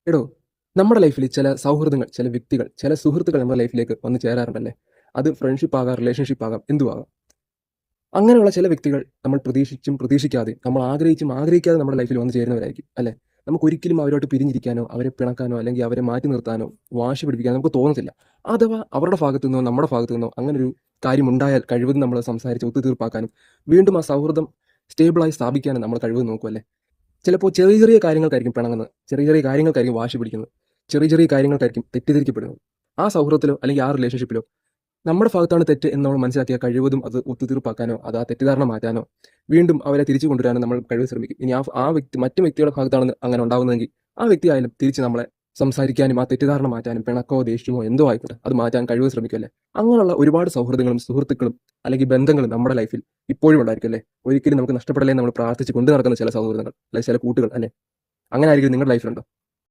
എടോ, നമ്മുടെ ലൈഫിൽ ചില സൗഹൃദങ്ങൾ, ചില വ്യക്തികൾ, ചില സുഹൃത്തുക്കൾ നമ്മുടെ ലൈഫിലേക്ക് വന്ന് ചേരാറുണ്ടല്ലേ? അത് ഫ്രണ്ട്ഷിപ്പ് ആകാം, റിലേഷൻഷിപ്പ് ആകാം, എന്തും ആകാം. അങ്ങനെയുള്ള ചില വ്യക്തികൾ നമ്മൾ പ്രതീക്ഷിച്ചും പ്രതീക്ഷിക്കാതെയും നമ്മൾ ആഗ്രഹിച്ചും ആഗ്രഹിക്കാതെ നമ്മുടെ ലൈഫിൽ വന്ന് ചേരുന്നവരായിരിക്കും അല്ലേ? നമുക്കൊരിക്കലും അവരോട്ട് പിരിഞ്ഞിരിക്കാനോ, അവരെ പിണക്കാനോ, അല്ലെങ്കിൽ അവരെ മാറ്റി നിർത്താനോ, വാശി പിടിപ്പിക്കാനോ നമുക്ക് തോന്നത്തില്ല. അഥവാ അവരുടെ ഭാഗത്തു നിന്നോ നമ്മുടെ ഭാഗത്തു നിന്നോ അങ്ങനൊരു കാര്യമുണ്ടായാൽ കഴിവതും നമ്മൾ സംസാരിച്ച് ഒത്തുതീർപ്പാക്കാനും വീണ്ടും ആ സൗഹൃദം സ്റ്റേബിളായി സ്ഥാപിക്കാനും നമ്മൾ കഴിവ് നോക്കും അല്ലേ? ചിലപ്പോൾ ചെറിയ ചെറിയ കാര്യങ്ങൾക്കായിരിക്കും പിണങ്ങുന്നത്, ചെറിയ ചെറിയ കാര്യങ്ങൾക്കായിരിക്കും വാശി പിടിക്കുന്നത്, ചെറിയ ചെറിയ കാര്യങ്ങൾക്കായിരിക്കും തെറ്റിദ്ധരിക്കപ്പെടുന്നത്. ആ സൗഹൃദത്തിലോ അല്ലെങ്കിൽ ആ റിലേഷൻഷിപ്പിലോ നമ്മുടെ ഭാഗത്താണ് തെറ്റ് എന്ന് നമ്മൾ മനസ്സിലാക്കിയ കഴിവതും അത് ഒത്തുതീർപ്പാക്കാനോ, അത് ആ തെറ്റിദ്ധാരണ മാറ്റാനോ, വീണ്ടും അവരെ തിരിച്ചു കൊണ്ടുവരാനോ നമ്മൾ കഴിവ് ശ്രമിക്കും. ഇനി ആ വ്യക്തി മറ്റു വ്യക്തിയുടെ ഭാഗത്താണ് അങ്ങനെ ഉണ്ടാകുന്നതെങ്കിൽ ആ വ്യക്തി ആയാലും തിരിച്ച് നമ്മളെ സംസാരിക്കാനും ആ തെറ്റിദ്ധാരണ മാറ്റാനും, പിണക്കോ ദേഷ്യമോ എന്തോ ആയിക്കോട്ടെ അത് മാറ്റാൻ കഴിവ് ശ്രമിക്കുമല്ലേ? അങ്ങനെയുള്ള ഒരുപാട് സൗഹൃദങ്ങളും സുഹൃത്തുക്കളും അല്ലെങ്കിൽ ബന്ധങ്ങളും നമ്മുടെ ലൈഫിൽ ഇപ്പോഴും ഉണ്ടായിരിക്കും അല്ലേ? ഒരിക്കലും നമുക്ക് നഷ്ടപ്പെടലേ നമ്മൾ പ്രാർത്ഥിച്ച് കൊണ്ടു നടക്കുന്ന ചില സൗഹൃദങ്ങൾ അല്ലെങ്കിൽ ചില കൂട്ടുകൾ അല്ലേ? അങ്ങനെ ആയിരിക്കും നിങ്ങളുടെ ലൈഫിലുണ്ടോ?